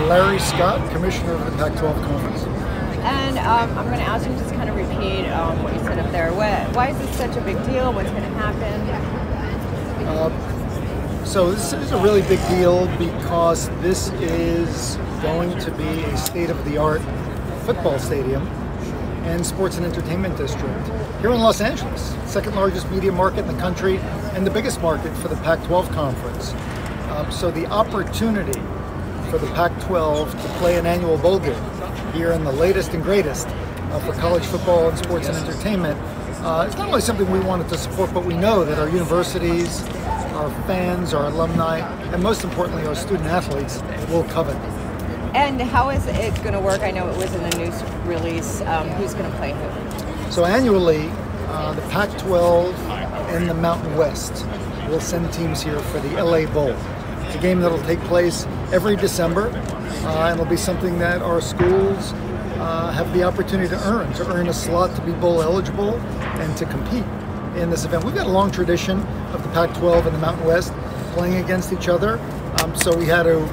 Larry Scott, Commissioner of the Pac-12 Conference. And I'm going to ask you to just kind of repeat what you said up there. Why is this such a big deal? What's going to happen? So this is a really big deal because this is going to be a state-of-the-art football stadium and sports and entertainment district here in Los Angeles, second largest media market in the country and the biggest market for the Pac-12 conference. So the opportunity for the Pac-12 to play an annual bowl game here in the latest and greatest for college football and sports and entertainment is not only something we wanted to support, but we know that our universities, our fans, our alumni, and most importantly our student athletes will covet. And how is it going to work? I know it was in the news release. Who's going to play who? So annually, the Pac-12 and the Mountain West will send teams here for the LA Bowl. It's a game that will take place every December, and it'll be something that our schools have the opportunity to earn a slot to be bowl eligible and to compete in this event. We've got a long tradition of the Pac-12 and the Mountain West playing against each other, so we had to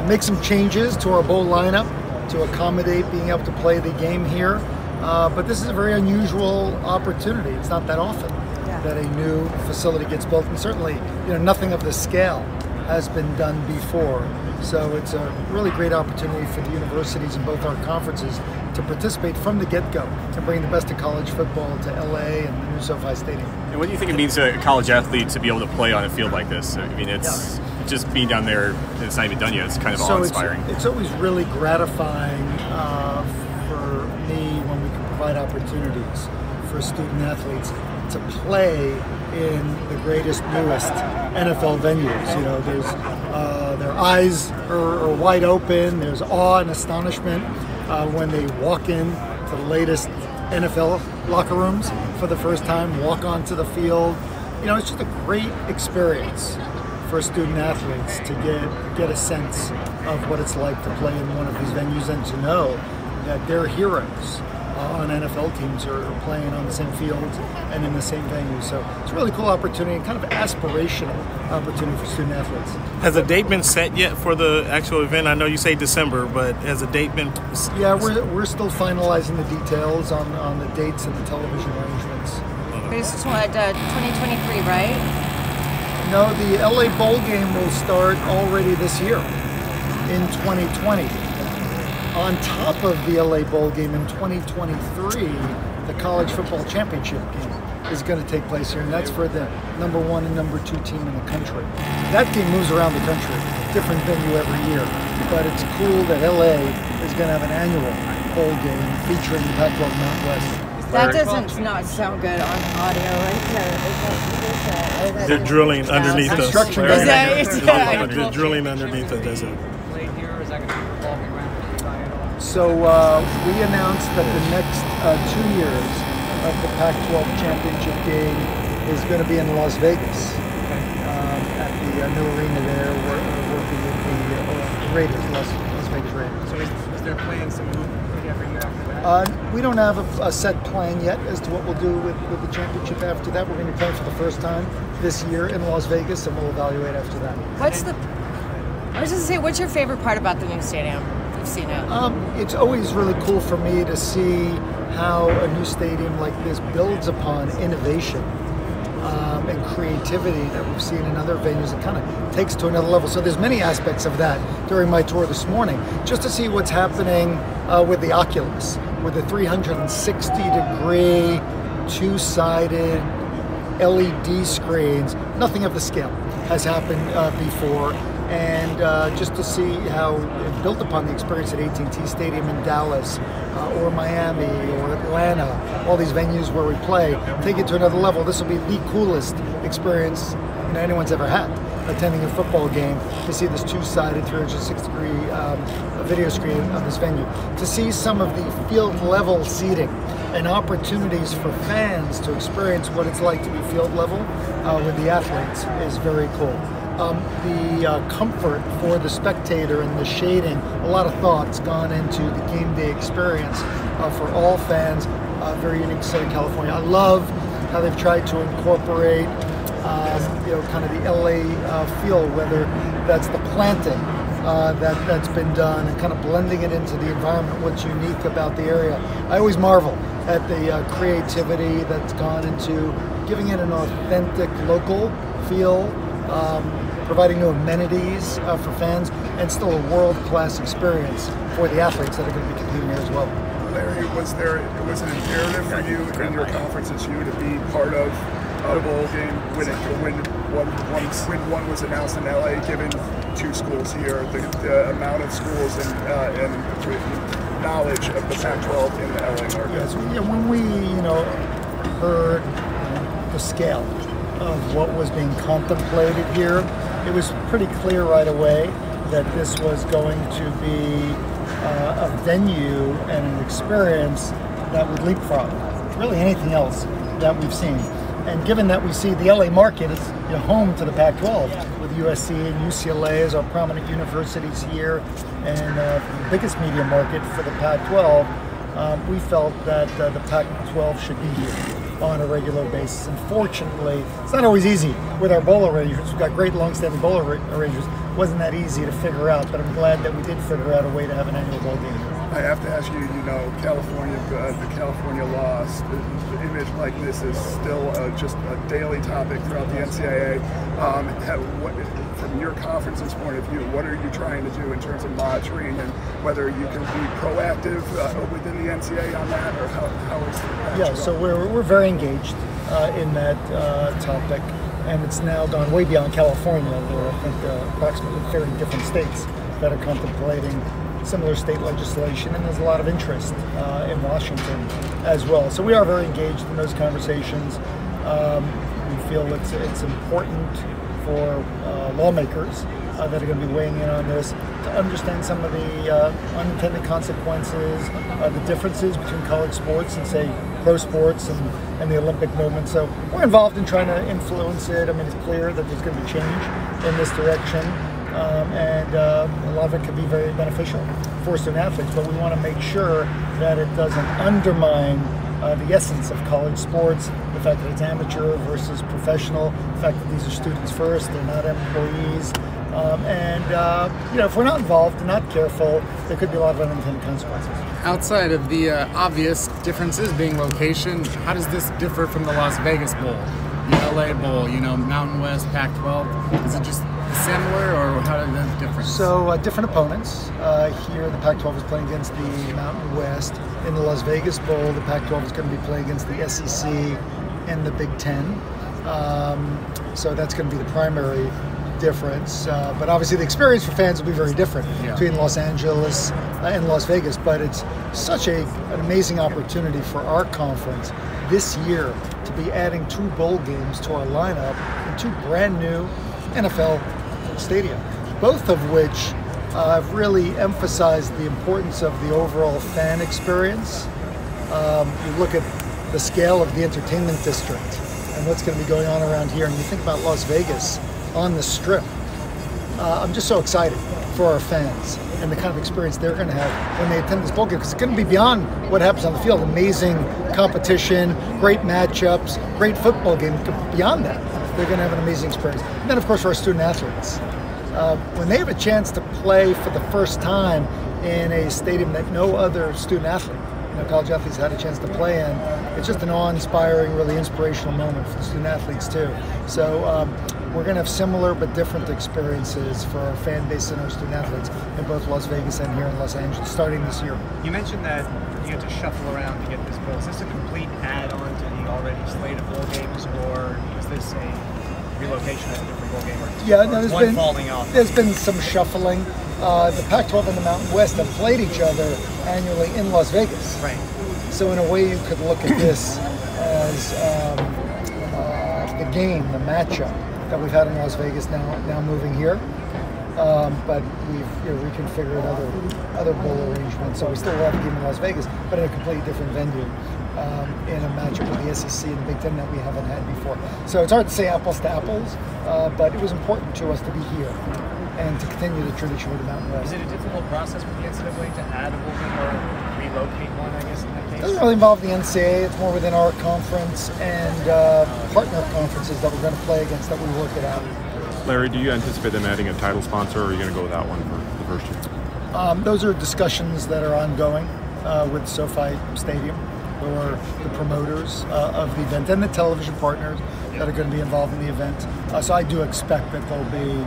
make some changes to our bowl lineup to accommodate being able to play the game here. But this is a very unusual opportunity. It's not that often that a new facility gets built, and certainly, nothing of this scale has been done before. So it's a really great opportunity for the universities in both our conferences to participate from the get-go and bring the best of college football to LA and the new SoFi Stadium. And what do you think it means to a college athlete to be able to play on a field like this? I mean, it's just being down there and it's not even done yet. It's kind of awe-inspiring. It's always really gratifying for me when we can provide opportunities for student athletes to play in the greatest, newest NFL venues. Their eyes are wide open. There's awe and astonishment when they walk in to the latest NFL locker rooms for the first time, walk onto the field. It's just a great experience for student athletes to get a sense of what it's like to play in one of these venues and to know that their heroes on NFL teams are playing on the same fields and in the same venue. So it's a really cool opportunity and kind of aspirational opportunity for student athletes. Has a date been set yet for the actual event? I know you say December, but has a date been? Yeah, we're still finalizing the details on the dates and the television arrangements. This is 2023, right? No, the LA Bowl game will start already this year in 2020. On top of the LA Bowl game in 2023, the College Football Championship game is going to take place here, and that's for the number 1 and number 2 team in the country. That game moves around the country, different venue every year, but it's cool that LA is going to have an annual bowl game featuring the Pac-12 Mountain West. That doesn't not sound good on audio right there. They're drilling underneath us. They're drilling underneath us. That's it. So we announced that the next 2 years of the Pac-12 championship game is going to be in Las Vegas at the new arena there. We're working with the Raiders, Las Vegas Raiders. So is there plans to move every year after that? We don't have a set plan yet as to what we'll do with the championship after that. We're going to be playing for the first time this year in Las Vegas, and we'll evaluate after that. I was just going to say, what's your favorite part about the new stadium? You've seen it. It's always really cool for me to see how a new stadium like this builds upon innovation and creativity that we've seen in other venues. It kind of takes to another level. So there's many aspects of that during my tour this morning, just to see what's happening with the Oculus, with the 360-degree, two-sided LED screens. Nothing of the scale has happened before. And just to see how it built upon the experience at AT&T Stadium in Dallas or Miami or Atlanta, all these venues where we play, take it to another level. This will be the coolest experience anyone's ever had, attending a football game, to see this two-sided 360-degree video screen of this venue. To see some of the field level seating and opportunities for fans to experience what it's like to be field level with the athletes is very cool. The comfort for the spectator and the shading, a lot of thought's gone into the game day experience for all fans. Very unique to Southern California. I love how they've tried to incorporate kind of the LA feel, whether that's the planting that's been done, and kind of blending it into the environment, what's unique about the area. I always marvel at the creativity that's gone into giving it an authentic local feel, providing new amenities for fans, and still a world-class experience for the athletes that are going to be competing here as well. Larry, was it imperative for you in your conference this year to be part of a bowl game when one was announced in LA, given two schools here, the amount of schools and knowledge of the Pac-12 in the LA market? Yes, when we heard the scale of what was being contemplated here, it was pretty clear right away that this was going to be a venue and an experience that would leapfrog really anything else that we've seen. And given that we see the LA market is home to the Pac-12, with USC and UCLA as our prominent universities here, and the biggest media market for the Pac-12, we felt that the Pac-12 should be here on a regular basis. Unfortunately, it's not always easy with our bowl arrangements. We've got great long-standing bowl arrangements. It wasn't that easy to figure out, but I'm glad that we did figure out a way to have an annual bowl game. I have to ask you, California, the California loss, the image like this is still just a daily topic throughout the NCAA. From your conference's point of view, what are you trying to do in terms of monitoring, and whether you can be proactive within the NCAA on that, or how is that? Yeah, so we're very engaged in that topic, and it's now gone way beyond California. There are, I think, approximately 30 different states that are contemplating similar state legislation, and there's a lot of interest in Washington as well. So we are very engaged in those conversations. We feel it's important for lawmakers that are going to be weighing in on this to understand some of the unintended consequences, the differences between college sports and, say, pro sports and the Olympic movement. So we're involved in trying to influence it. I mean, it's clear that there's going to be change in this direction. And a lot of it could be very beneficial for student athletes, but we want to make sure that it doesn't undermine the essence of college sports, the fact that it's amateur versus professional, the fact that these are students first, they're not employees. If we're not involved and not careful, there could be a lot of unintended consequences. Outside of the obvious differences being location, how does this differ from the Las Vegas Bowl, the LA Bowl, Mountain West, Pac-12? Is it just similar, or how are those different? So different opponents. Here the Pac-12 is playing against the Mountain West. In the Las Vegas Bowl, the Pac-12 is going to be playing against the SEC and the Big Ten. So that's going to be the primary difference. But obviously the experience for fans will be very different between Los Angeles and Las Vegas. But it's such an amazing opportunity for our conference this year to be adding 2 bowl games to our lineup in 2 brand new NFL stadium, both of which have really emphasized the importance of the overall fan experience. You look at the scale of the entertainment district and what's going to be going on around here, and you think about Las Vegas on the Strip. I'm just so excited for our fans and the kind of experience they're going to have when they attend this bowl game, because it's going to be beyond what happens on the field. Amazing competition, great matchups, great football game. Beyond that, they're going to have an amazing experience. And then, of course, for our student athletes, when they have a chance to play for the first time in a stadium that no other student athlete, college athletes had a chance to play in, it's just an awe-inspiring, really inspirational moment for the student athletes too. So we're going to have similar but different experiences for our fan base and our student athletes in both Las Vegas and here in Los Angeles starting this year. You mentioned that you had to shuffle around to get this bowl. Is this a complete add-on to the already slate of bowl games, or is this a relocation of a different bowl game? There's been some shuffling. The Pac-12 and the Mountain West have played each other annually in Las Vegas. Right. So in a way, you could look at this as the game, the matchup that we've had in Las Vegas now moving here. But we've reconfigured other bowl arrangements, so we still have a game in Las Vegas, but in a completely different venue, in a matchup with the SEC and the Big Ten that we haven't had before. So it's hard to say apples to apples, but it was important to us to be here and to continue the tradition with the Mountain West. Is it a difficult process with the NCAA to add a bowl game or relocate one, I guess, in that case? It doesn't really involve the NCAA. It's more within our conference and partner conferences that we're going to play against that we work it out. Larry, do you anticipate them adding a title sponsor, or are you going to go with that one for the first year? Those are discussions that are ongoing with SoFi Stadium, or the promoters of the event, and the television partners that are going to be involved in the event. So I do expect that there'll be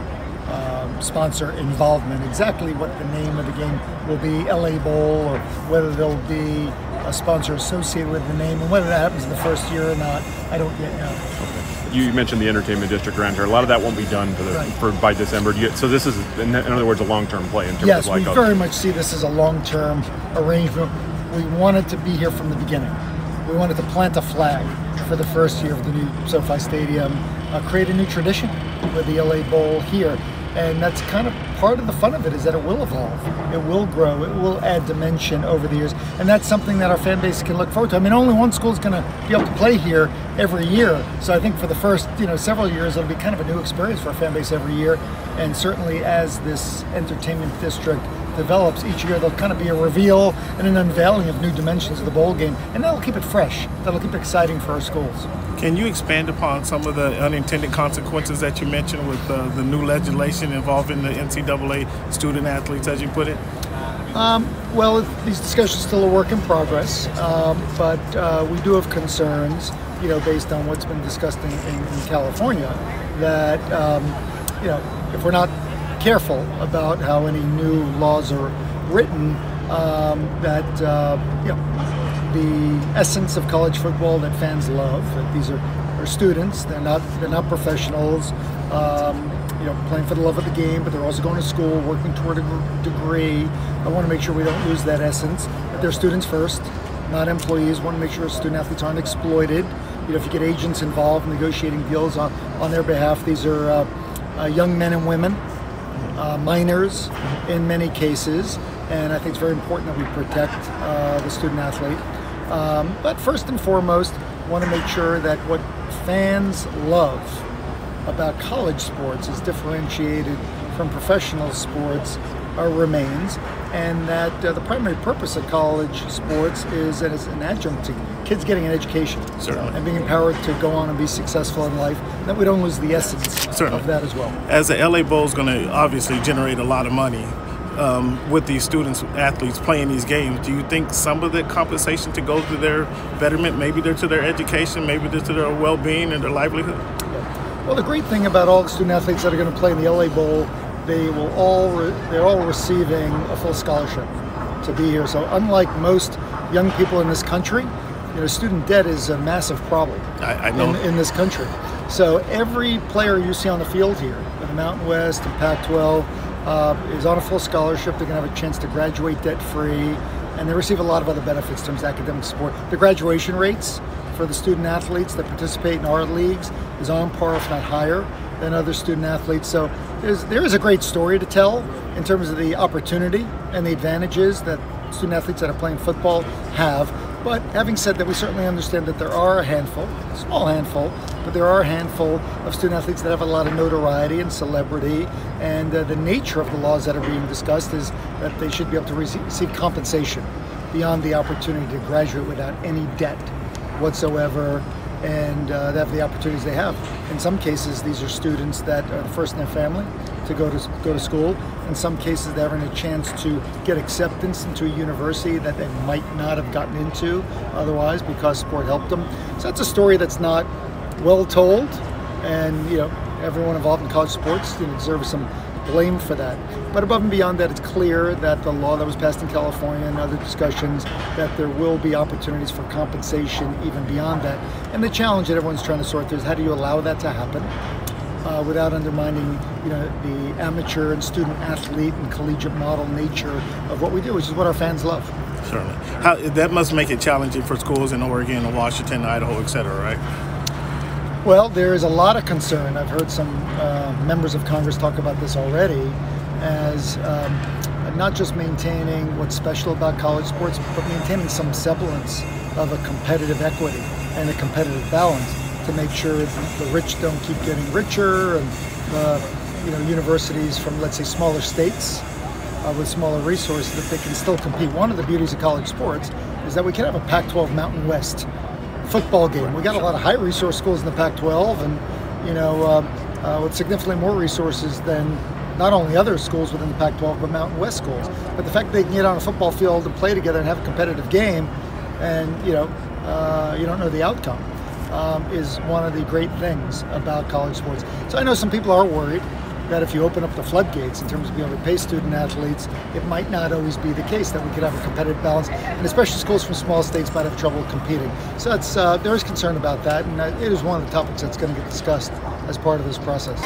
sponsor involvement. Exactly what the name of the game will be, LA Bowl, or whether there'll be a sponsor associated with the name, and whether that happens in the first year or not, I don't yet know. Okay. You mentioned the entertainment district around here. A lot of that won't be done by December. So this is, in other words, a long-term play in terms yes, of like. Yes, we very much see this as a long-term arrangement. We wanted to be here from the beginning. We wanted to plant a flag for the first year of the new SoFi Stadium, create a new tradition with the LA Bowl here. And that's kind of part of the fun of it, is that it will evolve, it will grow, it will add dimension over the years, and that's something that our fan base can look forward to. I mean, only one school is going to be able to play here every year, so I think for the first several years it'll be kind of a new experience for our fan base every year, and certainly as this entertainment district develops each year, there'll kind of be a reveal and an unveiling of new dimensions of the bowl game, and that'll keep it fresh, that'll keep it exciting for our schools. Can you expand upon some of the unintended consequences that you mentioned with the new legislation involving the NCAA student athletes, as you put it? Well, these discussions are still a work in progress, but we do have concerns, based on what's been discussed in California, that if we're not careful about how any new laws are written, that the essence of college football that fans love, that these are students, they're not professionals, playing for the love of the game, but they're also going to school, working toward a degree. I want to make sure we don't lose that essence, that they're students first, not employees. I want to make sure student athletes aren't exploited. If you get agents involved negotiating deals on their behalf, these are young men and women, minors in many cases, and I think it's very important that we protect the student athlete. But first and foremost, I want to make sure that what fans love about college sports is differentiated from professional sports remains, and that the primary purpose of college sports is that it's an adjunct to kids getting an education. Certainly. And being empowered to go on and be successful in life, and that we don't lose the essence Certainly. of that as well. As the LA Bowl is going to obviously generate a lot of money with these students, athletes playing these games, do you think some of the compensation to go to their betterment, maybe they're to their education, maybe they're to their well-being and their livelihood? Well, the great thing about all the student athletes that are going to play in the LA Bowl, they're all receiving a full scholarship to be here. So unlike most young people in this country, student debt is a massive problem in this country. So every player you see on the field here, in the Mountain West and Pac-12, is on a full scholarship. They're going to have a chance to graduate debt-free, and they receive a lot of other benefits in terms of academic support. The graduation rates for the student athletes that participate in our leagues is on par, if not higher, than other student athletes. So there is a great story to tell in terms of the opportunity and the advantages that student athletes that are playing football have. But having said that, we certainly understand that there are a handful, a small handful, but there are a handful of student athletes that have a lot of notoriety and celebrity, and the nature of the laws that are being discussed is that they should be able to receive compensation beyond the opportunity to graduate without any debt whatsoever, and they have the opportunities they have. In some cases, these are students that are the first in their family to go to school. In some cases, they're having a chance to get acceptance into a university that they might not have gotten into otherwise because sport helped them. So that's a story that's not well told, and everyone involved in college sports deserves some blame for that. But above and beyond that, it's clear that the law that was passed in California and other discussions, that there will be opportunities for compensation even beyond that. And the challenge that everyone's trying to sort through is how do you allow that to happen without undermining the amateur and student athlete and collegiate model nature of what we do, which is what our fans love. Certainly. That must make it challenging for schools in Oregon and Washington, Idaho, et cetera, right? Well, there is a lot of concern. I've heard some members of Congress talk about this already as not just maintaining what's special about college sports, but maintaining some semblance of a competitive equity and a competitive balance to make sure that the rich don't keep getting richer, and universities from, let's say, smaller states with smaller resources, that they can still compete. One of the beauties of college sports is that we can have a Pac-12 Mountain West football game. We got a lot of high resource schools in the Pac-12, and with significantly more resources than not only other schools within the Pac-12, but Mountain West schools. But the fact that they can get on a football field and play together and have a competitive game, and you don't know the outcome, is one of the great things about college sports. So I know some people are worried that if you open up the floodgates in terms of being able to pay student athletes, it might not always be the case that we could have a competitive balance, and especially schools from small states might have trouble competing. So that's there is concern about that, and it is one of the topics that's going to get discussed as part of this process.